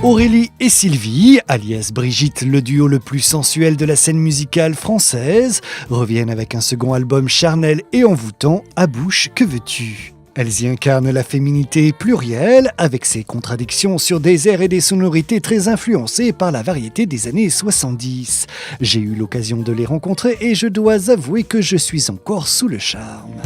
Aurélie et Sylvie, alias Brigitte, le duo le plus sensuel de la scène musicale française, reviennent avec un second album charnel et envoûtant, À bouche, que veux-tu ? Elles y incarnent la féminité plurielle, avec ses contradictions sur des airs et des sonorités très influencées par la variété des années 70. J'ai eu l'occasion de les rencontrer et je dois avouer que je suis encore sous le charme.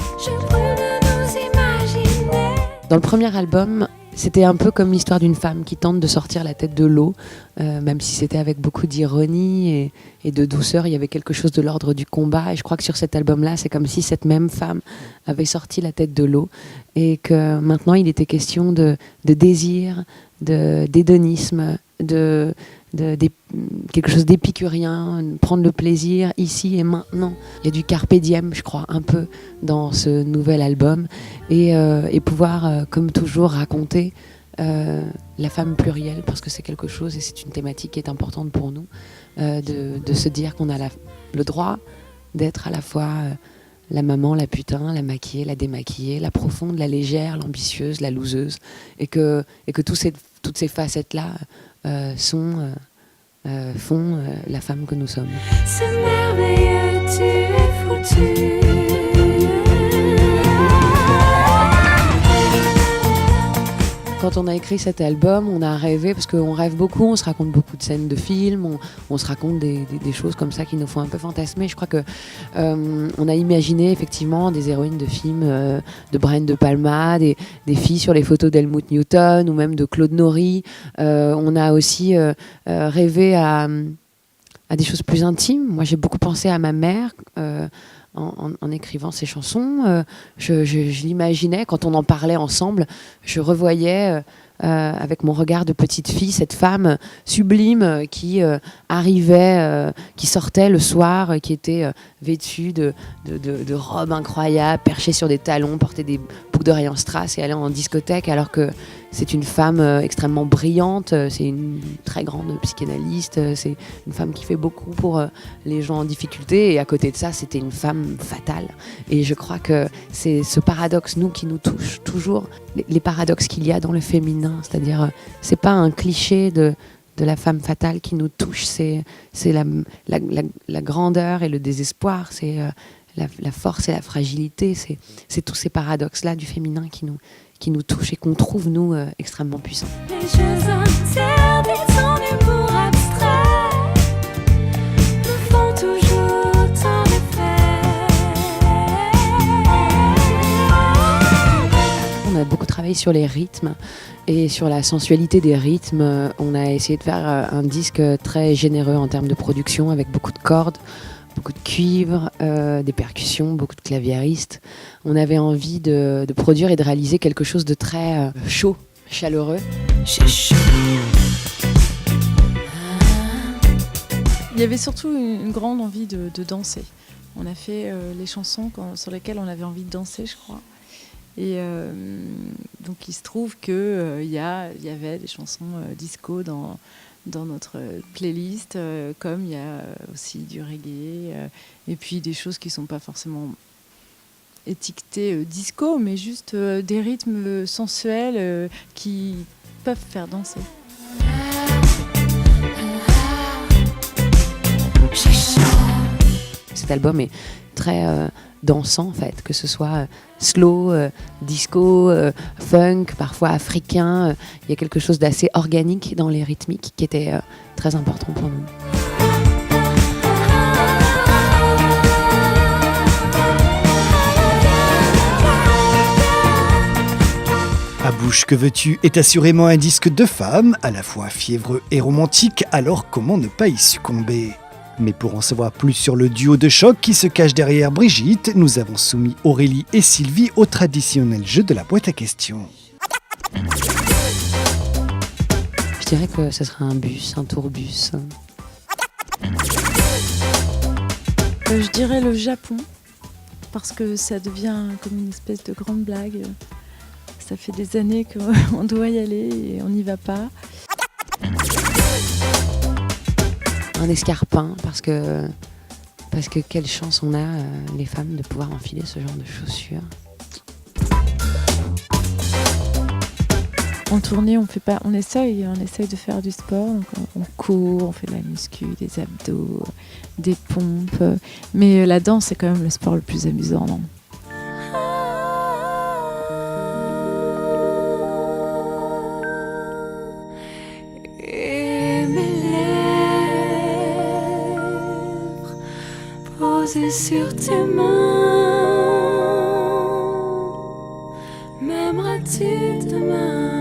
Dans le premier album, c'était un peu comme l'histoire d'une femme qui tente de sortir la tête de l'eau, même si c'était avec beaucoup d'ironie et de douceur. Il y avait quelque chose de l'ordre du combat. Et je crois que sur cet album-là, c'est comme si cette même femme avait sorti la tête de l'eau et que maintenant, il était question de désir, d'hédonisme, quelque chose d'épicurien, prendre le plaisir ici et maintenant. Il y a du carpe diem, je crois, un peu dans ce nouvel album et pouvoir, comme toujours, raconter la femme plurielle, parce que c'est quelque chose et c'est une thématique qui est importante pour nous, de se dire qu'on a le droit d'être à la fois la maman, la putain, la maquillée, la démaquillée, la profonde, la légère, l'ambitieuse, la loseuse, et que toutes ces facettes-là font la femme que nous sommes. C'est merveilleux, tu es foutu. Quand on a écrit cet album, on a rêvé, parce qu'on rêve beaucoup, on se raconte beaucoup de scènes de films, on se raconte des choses comme ça qui nous font un peu fantasmer. Je crois que on a imaginé effectivement des héroïnes de films de Brian De Palma, des filles sur les photos d'Helmut Newton ou même de Claude Nory. On a aussi rêvé à des choses plus intimes. Moi, j'ai beaucoup pensé à ma mère. En écrivant ces chansons, je l'imaginais, quand on en parlait ensemble, je revoyais avec mon regard de petite fille cette femme sublime qui arrivait, qui sortait le soir, qui était vêtue de robes incroyables, perchée sur des talons, portait des boucles d'oreilles en strass et allait en discothèque, alors que c'est une femme extrêmement brillante, c'est une très grande psychanalyste, c'est une femme qui fait beaucoup pour les gens en difficulté, et à côté de ça, c'était une femme fatale. Et je crois que c'est ce paradoxe, nous, qui nous touche toujours, les paradoxes qu'il y a dans le féminin, c'est-à-dire, c'est pas un cliché de la femme fatale qui nous touche, c'est la grandeur et le désespoir, c'est la force et la fragilité, c'est tous ces paradoxes-là du féminin qui nous touchent et qu'on trouve, nous, extrêmement puissants. Les jeux interdits de son humour abstrait me font toujours tant d'effet. On a beaucoup travaillé sur les rythmes et sur la sensualité des rythmes. On a essayé de faire un disque très généreux en termes de production, avec beaucoup de cordes, beaucoup de cuivre, des percussions, beaucoup de claviéristes. On avait envie de produire et de réaliser quelque chose de très chaud, chaleureux. J'ai chaud. Il y avait surtout une grande envie de danser. On a fait les chansons sur lesquelles on avait envie de danser, je crois. Et donc il se trouve qu'il y avait des chansons disco dans notre playlist, comme il y a aussi du reggae, et puis des choses qui ne sont pas forcément étiquetées disco, mais juste des rythmes sensuels qui peuvent faire danser. Cet album est très dansant, en fait, que ce soit slow, disco, funk, parfois africain. Il y a quelque chose d'assez organique dans les rythmiques qui était très important pour nous. À bouche, que veux-tu est assurément un disque de femme, à la fois fiévreux et romantique, alors comment ne pas y succomber ? Mais pour en savoir plus sur le duo de choc qui se cache derrière Brigitte, nous avons soumis Aurélie et Sylvie au traditionnel jeu de la boîte à questions. Je dirais que ce serait un bus, un tourbus. Je dirais le Japon, parce que ça devient comme une espèce de grande blague. Ça fait des années qu'on doit y aller et on n'y va pas. Un escarpin, parce que quelle chance on a, les femmes, de pouvoir enfiler ce genre de chaussures. En tournée, on essaye de faire du sport. Donc on court, on fait de la muscu, des abdos, des pompes. Mais la danse, c'est quand même le sport le plus amusant, non? Et mes lèvres posées sur tes mains, m'aimeras-tu demain?